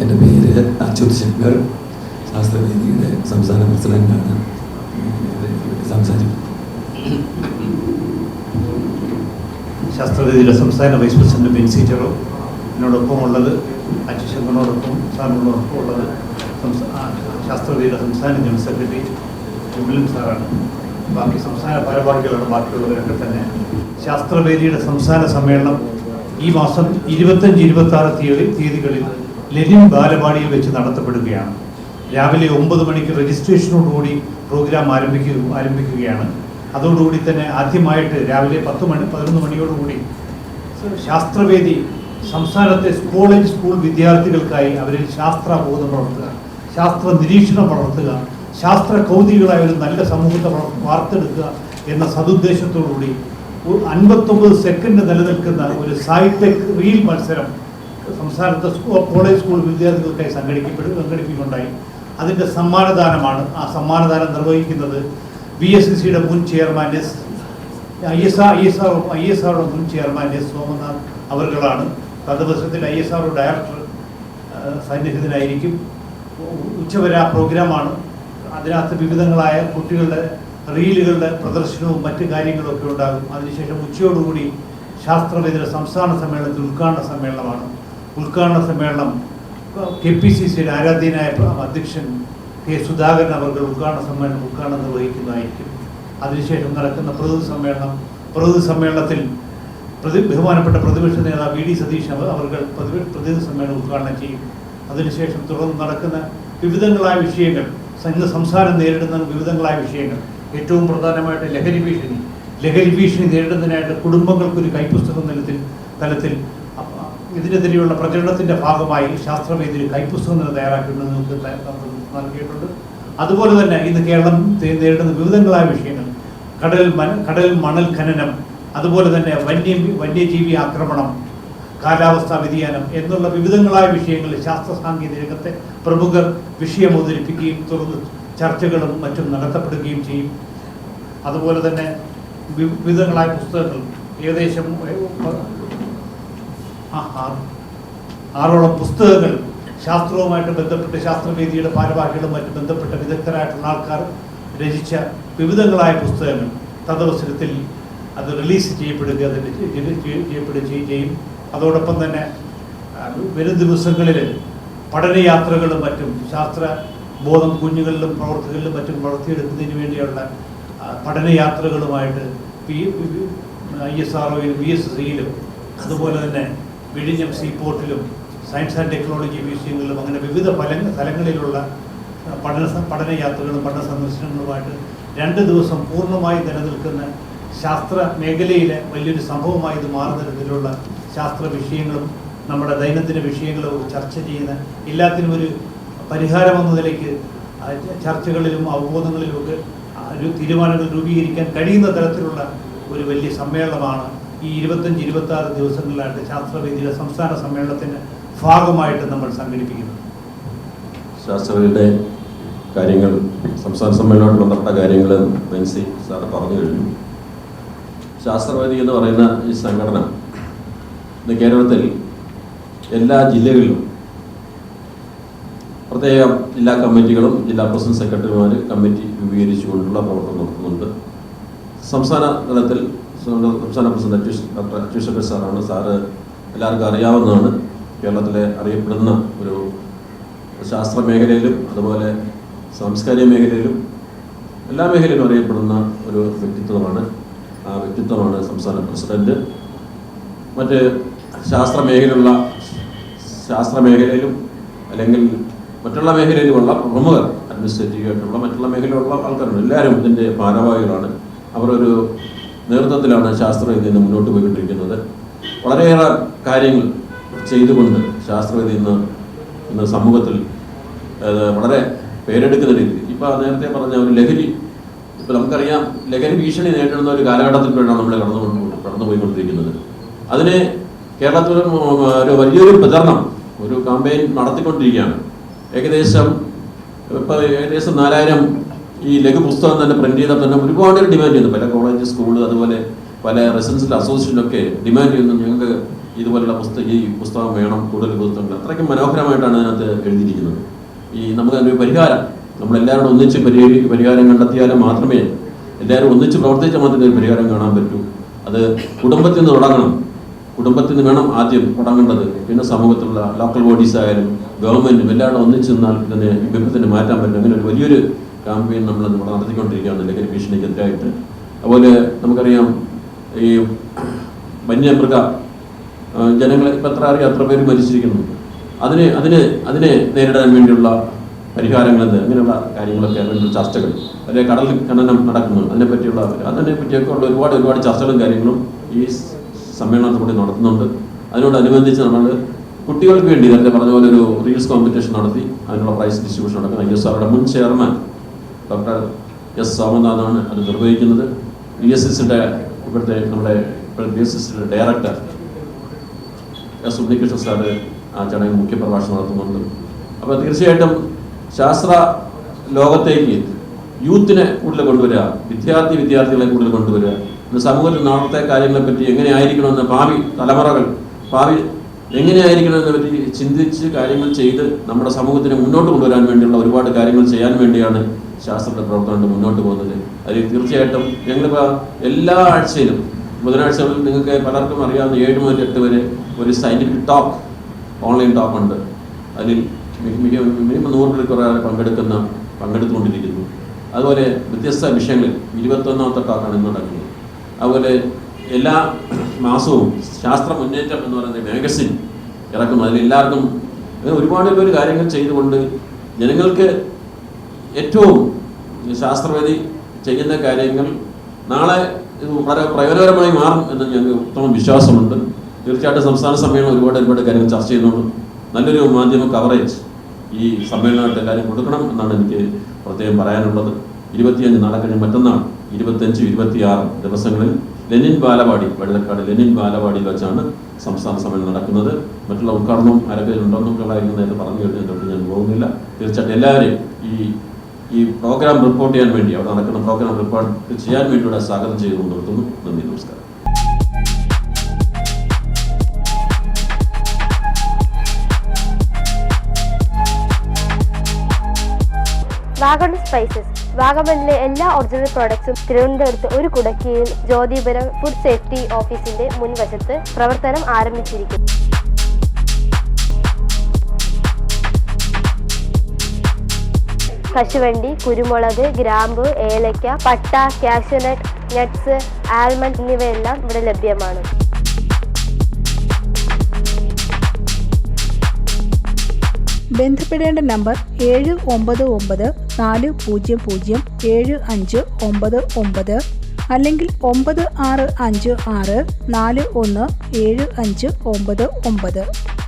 എൻ്റെ പേര് അച്യുത് ശങ്കർ, ശാസ്ത്രവേദിയുടെ സംസ്ഥാന പ്രസിഡന്റാണ്. സംസാരിക്കും. ശാസ്ത്രവേദിയുടെ സംസ്ഥാന വൈസ് പ്രസിഡന്റ് ബെൻസി ചെറോ, എന്നോടൊപ്പം ഉള്ളത് അച്യുത് ശങ്കറിനോടൊപ്പം സാറിനോടൊപ്പം ഉള്ളത് ശാസ്ത്രവേദിയുടെ സംസ്ഥാന ജനറൽ സെക്രട്ടറി വിമലൻ സാറാണ്. ബാക്കി സംസ്ഥാന ഭാരവാഹികളാണ് ബാക്കിയുള്ളവരൊക്കെ തന്നെ. ശാസ്ത്രവേദിയുടെ സംസ്ഥാന സമ്മേളനം ഈ മാസം 25-26 തീയതികളിൽ ലെനിൻ ബാലവാടിയിൽ വെച്ച് നടത്തപ്പെടുകയാണ്. രാവിലെ 9 മണിക്ക് രജിസ്ട്രേഷനോടുകൂടി പ്രോഗ്രാം ആരംഭിക്കുകയാണ്. അതോടുകൂടി തന്നെ ആദ്യമായിട്ട് രാവിലെ 11 മണിയോടുകൂടി ശാസ്ത്രവേദി സംസ്ഥാനത്തെ കോളേജ് സ്കൂൾ വിദ്യാർത്ഥികൾക്കായി അവരിൽ ശാസ്ത്രബോധം വളർത്തുക, ശാസ്ത്ര നിരീക്ഷണം വളർത്തുക, ശാസ്ത്ര കൗതുകളായ ഒരു നല്ല സമൂഹത്തെ വാർത്തെടുക്കുക എന്ന സതുദ്ദേശത്തോടുകൂടി 59 സെക്കൻഡ് നിലനിൽക്കുന്ന ഒരു സൈടെക് റീൽ മത്സരം സംസ്ഥാനത്തെ കോളേജ് സ്കൂൾ വിദ്യാർത്ഥികൾക്കായി സംഘടിപ്പിക്കുകയുണ്ടായി. അതിൻ്റെ സമ്മാനദാനമാണ്. ആ സമ്മാനദാനം നിർവഹിക്കുന്നത് VSCCയുടെ മുൻ ചെയർമാൻ ISROയുടെ മുൻ ചെയർമാൻ S. സോമനാഥ് അവർകളാണ്. തദ്ദേശത്തിൽ ISRO ഡയറക്ടർ സന്നിഹിതനായിരിക്കും. ഉച്ചവരെ ആ പ്രോഗ്രാമാണ്. അതിനകത്ത് വിവിധങ്ങളായ കുട്ടികളുടെ റീലുകളുടെ പ്രദർശനവും മറ്റു കാര്യങ്ങളൊക്കെ ഉണ്ടാകും. അതിനുശേഷം ഉച്ചയോടുകൂടി ശാസ്ത്രവേദിയുടെ സംസ്ഥാന സമ്മേളനത്തിൽ ഉദ്ഘാടന സമ്മേളനമാണ്. ഉദ്ഘാടന സമ്മേളനം KPCCയുടെ ആരാധ്യനായ അധ്യക്ഷൻ K. സുധാകരൻ അവർ ഉദ്ഘാടനം നിർവഹിക്കുന്നതായിരിക്കും. അതിനുശേഷം നടക്കുന്ന പ്രതിനിധി സമ്മേളനത്തിൽ ബഹുമാനപ്പെട്ട പ്രതിപക്ഷ നേതാവ് VD സതീശൻ അവർ പ്രതിനിധി സമ്മേളനം ഉദ്ഘാടനം ചെയ്യും. അതിനുശേഷം തുടർന്ന് നടക്കുന്ന വിവിധങ്ങളായ വിഷയങ്ങൾ, സംസ്ഥാനം നേരിടുന്ന വിവിധങ്ങളായ വിഷയങ്ങൾ, ഏറ്റവും പ്രധാനമായിട്ട് ലഹരി ഭീഷണി നേരിടുന്നതിനായിട്ട് കുടുംബങ്ങൾക്കൊരു കൈപ്പുസ്തകം തലത്തിൽ ഇതിനെതിരെയുള്ള പ്രചരണത്തിൻ്റെ ഭാഗമായി ശാസ്ത്രവേദിയിൽ കൈപ്പുസ്തകം തയ്യാറാക്കുന്നത് നമുക്ക് നൽകിയിട്ടുണ്ട്. അതുപോലെ തന്നെ ഇന്ന് കേരളം നേരിടുന്ന വിവിധങ്ങളായ വിഷയങ്ങൾ, കടൽ മണൽ ഖനനം, അതുപോലെ തന്നെ വന്യജീവി ആക്രമണം, കാലാവസ്ഥാ വ്യതിയാനം എന്നുള്ള വിവിധങ്ങളായ വിഷയങ്ങളിൽ ശാസ്ത്ര സാങ്കേതിക രംഗത്തെ പ്രമുഖർ വിഷയം അവതരിപ്പിക്കുകയും തുടർന്ന് ചർച്ചകളും മറ്റും നടത്തപ്പെടുകയും ചെയ്യും. അതുപോലെ തന്നെ വിവിധങ്ങളായ പുസ്തകങ്ങൾ, ഏകദേശം 6 പുസ്തകങ്ങൾ ശാസ്ത്രവുമായിട്ട് ബന്ധപ്പെട്ട് ശാസ്ത്രവേദിയുടെ ഭാരവാഹികളും മറ്റും ബന്ധപ്പെട്ട വിദഗ്ധരായിട്ടുള്ള ആൾക്കാർ രചിച്ച വിവിധങ്ങളായ പുസ്തകങ്ങൾ തദവസരത്തിൽ അത് റിലീസ് ചെയ്യപ്പെടുകയും ചെയ്യും. അതോടൊപ്പം തന്നെ വരും ദിവസങ്ങളിൽ പഠനയാത്രകളും മറ്റും ശാസ്ത്രബോധം കുഞ്ഞുങ്ങളിലും പ്രവർത്തകരിലും മറ്റും വളർത്തിയെടുക്കുന്നതിന് വേണ്ടിയുള്ള പഠനയാത്രകളുമായിട്ട് ISROയിലും VSCCയിലും അതുപോലെ തന്നെ വിഴിഞ്ഞം സീപോർട്ടിലും സയൻസ് ആൻഡ് ടെക്നോളജി മ്യൂസിയങ്ങളിലും അങ്ങനെ വിവിധ സ്ഥലങ്ങളിലുള്ള പഠനയാത്രകളും പഠന സന്ദർശനങ്ങളുമായിട്ട് 2 ദിവസം പൂർണ്ണമായി നിലനിൽക്കുന്ന ശാസ്ത്ര മേഖലയിലെ വലിയൊരു സംഭവമായി ഇത് മാറുന്ന തരത്തിലുള്ള ശാസ്ത്ര വിഷയങ്ങളും നമ്മുടെ ദൈനംദിന വിഷയങ്ങളും ചർച്ച ചെയ്യുന്ന എല്ലാത്തിനും ഒരു പരിഹാരം എന്ന നിലയ്ക്ക് ചർച്ചകളിലും അവബോധങ്ങളിലുമൊക്കെ ഒരു തീരുമാനങ്ങൾ രൂപീകരിക്കാൻ കഴിയുന്ന തരത്തിലുള്ള ഒരു വലിയ സമ്മേളനമാണ് ഈ 25-26 ദിവസങ്ങളിലായിട്ട് ശാസ്ത്രവേദിയുടെ സംസ്ഥാന സമ്മേളനത്തിൻ്റെ ഭാഗമായിട്ട് നമ്മൾ സംഘടിപ്പിക്കുന്നത്. ശാസ്ത്രവേദിയുടെ കാര്യങ്ങൾ, സംസ്ഥാന സമ്മേളനവുമായി ബന്ധപ്പെട്ട കാര്യങ്ങൾ ബെൻസി സാർ പറഞ്ഞു കഴിഞ്ഞു. ശാസ്ത്രവേദി എന്ന് പറയുന്ന ഈ സംഘടന ഇന്ന് കേരളത്തിൽ എല്ലാ ജില്ലകളിലും പ്രത്യേകം ജില്ലാ കമ്മിറ്റികളും ജില്ലാ പ്രസിഡന്റ് സെക്രട്ടറിമാർ കമ്മിറ്റി രൂപീകരിച്ചുകൊണ്ടുള്ള പ്രവർത്തനം നടത്തുന്നുണ്ട്. സംസ്ഥാന തലത്തിൽ സംസ്ഥാന പ്രസിഡന്റ് ഡോക്ടർ അച്യുത് ശങ്കർ സാറാണ്. സാറ് എല്ലാവർക്കും അറിയാവുന്നതാണ്. കേരളത്തിലെ അറിയപ്പെടുന്ന ഒരു ശാസ്ത്ര മേഖലയിലും അതുപോലെ സാംസ്കാരിക മേഖലയിലും എല്ലാ മേഖലയിലും അറിയപ്പെടുന്ന ഒരു വ്യക്തിത്വമാണ്. ആ വ്യക്തിത്വമാണ് സംസ്ഥാന പ്രസിഡന്റ്. മറ്റ് ശാസ്ത്ര മേഖലയിലും അല്ലെങ്കിൽ മറ്റുള്ള മേഖലയിലുമുള്ള പ്രമുഖർ, അഡ്മിനിസ്ട്രേറ്റീവ് ആയിട്ടുള്ള മറ്റുള്ള മേഖലയിലുള്ള ആൾക്കാരുണ്ട്. എല്ലാവരും ഇതിൻ്റെ ഭാരവാഹികളാണ്. അവരൊരു നേതൃത്വത്തിലാണ് ശാസ്ത്രവേദി ഇന്ന് മുന്നോട്ട് പോയിക്കൊണ്ടിരിക്കുന്നത്. വളരെയേറെ കാര്യങ്ങൾ ചെയ്തുകൊണ്ട് ശാസ്ത്രവേദി ഇന്ന് സമൂഹത്തിൽ വളരെ പേരെടുക്കുന്ന രീതിയിൽ ഇപ്പോൾ നേരത്തെ പറഞ്ഞ ഒരു ലഹരി, ഇപ്പോൾ നമുക്കറിയാം ലഹരി ഭീഷണി നേരിടുന്ന ഒരു കാലഘട്ടത്തിലൂടെയാണ് നമ്മൾ കടന്നുപോയിക്കൊണ്ടിരിക്കുന്നത്. അതിന് കേരളത്തിൽ ഒരു വലിയൊരു പ്രചരണം, ഒരു ക്യാമ്പയിൻ നടത്തിക്കൊണ്ടിരിക്കുകയാണ്. ഏകദേശം 4000 ഈ ലഘു പുസ്തകം തന്നെ പ്രിന്റ് ചെയ്താൽ തന്നെ ഒരുപാട് ഡിമാൻഡ് ചെയ്യുന്നു. പല കോളേജ്, സ്കൂൾ, അതുപോലെ പല റെസിഡൻഷ്യൽ അസോസിയേഷനൊക്കെ ഡിമാൻഡ് ചെയ്യുന്നു. ഞങ്ങൾക്ക് ഈ ഇതുപോലുള്ള ഈ പുസ്തകം വേണം, കൂടുതൽ പുസ്തകങ്ങൾ. അത്രയ്ക്കും മനോഹരമായിട്ടാണ് അതിനകത്ത് എഴുതിയിരിക്കുന്നത്. നമുക്ക് അതിൻ്റെ പരിഹാരം നമ്മളെല്ലാവരും ഒന്നിച്ച് പരിഹാരം കണ്ടെത്തിയാലും മാത്രമേ, എല്ലാവരും ഒന്നിച്ച് പ്രവർത്തിച്ചാൽ മാത്രമേ ഒരു പരിഹാരം കാണാൻ പറ്റൂ. അത് കുടുംബത്തിൽ നിന്ന് തുടങ്ങണം. കുടുംബത്തിൽ നിന്ന് വേണം ആദ്യം തുടങ്ങേണ്ടത്. പിന്നെ സമൂഹത്തിലുള്ള ലോക്കൽ ബോഡീസ് ആയാലും ഗവൺമെൻറ്റും എല്ലാവരും ഒന്നിച്ച് നിന്നാൽ ഇതിനെ വിപത്തിന് മാറ്റാൻ പറ്റും. അങ്ങനെ ഒരു വലിയൊരു ക്യാമ്പയിൻ നമ്മൾ നടത്തിക്കൊണ്ടിരിക്കുകയാണ് ലഹരി ഭീഷണിക്കെതിരായിട്ട്. അതുപോലെ നമുക്കറിയാം ഈ വന്യമൃഗ ജനങ്ങളെ ഇപ്പം എത്ര പേര് മരിച്ചിരിക്കുന്നു. അതിനെ നേരിടാൻ വേണ്ടിയുള്ള പരിഹാരങ്ങൾ അങ്ങനെയുള്ള കാര്യങ്ങളൊക്കെ വേണ്ടിയുള്ള ചർച്ചകൾ, അല്ലെങ്കിൽ കടൽ ഖനനം നടക്കുന്നു, അതിനെപ്പറ്റിയൊക്കെ ഉള്ള ഒരുപാട് ചർച്ചകളും കാര്യങ്ങളും ഈ സമ്മേളനത്തിലൂടെ നടത്തുന്നുണ്ട്. അതിനോടനുബന്ധിച്ച് നമ്മൾ കുട്ടികൾക്ക് വേണ്ടി നേരത്തെ പറഞ്ഞ പോലെ ഒരു റീൽസ് കോമ്പറ്റീഷൻ നടത്തി അതിനുള്ള പ്രൈസ് ഡിസ്ട്രിബ്യൂഷൻ നടക്കുന്നത് ISROയുടെ മുൻ ചെയർമാൻ ഡോക്ടർ എസ് സോമനാഥാണ് അത് നിർവഹിക്കുന്നത്. BSSന്റെ നമ്മുടെ BSSന്റെ ഡയറക്ടർ എസ് ഉണ്ണികൃഷ്ണൻ സാറ് ആ ചടങ്ങിൽ മുഖ്യപ്രഭാഷണം നടത്തുന്നുണ്ട്. അപ്പോൾ തീർച്ചയായിട്ടും ശാസ്ത്ര ലോകത്തേക്ക് യൂത്തിനെ കൂടുതൽ കൊണ്ടുവരിക, വിദ്യാർത്ഥികളെ കൂടുതൽ കൊണ്ടുവരിക, സമൂഹത്തിൽ നാളത്തെ കാര്യങ്ങളെപ്പറ്റി എങ്ങനെയായിരിക്കണമെന്ന് ഭാവി എങ്ങനെയായിരിക്കണമെന്നെ പറ്റി ചിന്തിച്ച് കാര്യങ്ങൾ ചെയ്ത് നമ്മുടെ സമൂഹത്തിനെ മുന്നോട്ട് കൊണ്ടുവരാൻ വേണ്ടിയുള്ള ഒരുപാട് കാര്യങ്ങൾ ചെയ്യാൻ വേണ്ടിയാണ് ശാസ്ത്രയുടെ പ്രവർത്തനം മുന്നോട്ട് പോകുന്നത്. അതിൽ തീർച്ചയായിട്ടും ഞങ്ങളിപ്പോൾ എല്ലാ ആഴ്ചയിലും ബുധനാഴ്ചകളിൽ നിങ്ങൾക്ക് പലർക്കും അറിയാവുന്ന 7 മുതൽ 8 വരെ ഒരു സയൻറ്റിഫിക് ടോക്ക്, ഓൺലൈൻ ടോക്ക് ഉണ്ട്. അതിൽ മിനിമം 100 കുറേ പങ്കെടുത്തുകൊണ്ടിരിക്കുന്നു. അതുപോലെ വ്യത്യസ്ത വിഷയങ്ങളിൽ 21ാമത്തെ ടോക്കാണ് ഇന്ന് നടക്കുന്നത്. അതുപോലെ എല്ലാ മാസവും ശാസ്ത്ര മുന്നേറ്റം എന്ന് പറയുന്ന മാഗസിൻ ഇറക്കുന്നു. അതിലെല്ലാവർക്കും ഒരുപാട് പേര് കാര്യങ്ങൾ ചെയ്തുകൊണ്ട് ജനങ്ങൾക്ക് ഏറ്റവും ശാസ്ത്രവേദി ചെയ്യുന്ന കാര്യങ്ങൾ നാളെ വളരെ പ്രയോജനകരമായി മാറും എന്ന് ഞങ്ങൾക്ക് ഉത്തമ വിശ്വാസമുണ്ട്. തീർച്ചയായിട്ടും സംസ്ഥാന സമ്മേളനം ഒരുപാട് കാര്യങ്ങൾ ചർച്ച ചെയ്യുന്നുണ്ട്. നല്ലൊരു മാധ്യമ കവറേജ് ഈ സമ്മേളനമായിട്ട് കാര്യം കൊടുക്കണം എന്നാണ് എനിക്ക് പ്രത്യേകം പറയാനുള്ളത്. 25 നാളെ കഴിഞ്ഞ് മറ്റന്നാൾ 25, 26 ദിവസങ്ങളിൽ വെള്ളക്കാട് ലെനിൻ ബാലവാടിയിൽ വെച്ചാണ് സംസ്ഥാന സമ്മേളനം നടക്കുന്നത്. മറ്റുള്ള ഉദ്ഘാടനവും ആരൊക്കെയുണ്ടെന്നൊക്കെയുള്ളതായിരുന്നു നേരത്തെ പറഞ്ഞു കഴിഞ്ഞിട്ടുണ്ട്, ഞാൻ പോകുന്നില്ല. തീർച്ചയായിട്ടും എല്ലാവരെയും ഈ പ്രോഗ്രാം റിപ്പോർട്ട് ചെയ്യാൻ വേണ്ടി, അവിടെ നടക്കുന്ന പ്രോഗ്രാം റിപ്പോർട്ട് ചെയ്യാൻ വേണ്ടിയുള്ള സ്വാഗതം ചെയ്തുകൊണ്ട് നിർത്തുന്നു. നന്ദി, നമസ്കാരം. വാഗമൺ സ്പൈസസ്, വാഗമണിലെ എല്ലാ ഒറിജിനൽ പ്രോഡക്ട്സും തിരുവനന്തപുരത്ത് ഒരു കുടക്കീഴിൽ ജ്യോതിപുരം ഫുഡ് സേഫ്റ്റി ഓഫീസിന്റെ മുൻവശത്ത് പ്രവർത്തനം ആരംഭിച്ചിരിക്കുന്നു. കശുവണ്ടി, കുരുമുളക്, ഗ്രാമ്പു, ഏലക്ക, പട്ട, കാഷ്യൂനട്ട്, നട്ട്സ്, ആൽമണ്ട് എന്നിവയെല്ലാം ഇവിടെ ലഭ്യമാണ്. ബന്ധപ്പെടേണ്ട നമ്പർ 799-400-7599 അല്ലെങ്കിൽ 9656-417599.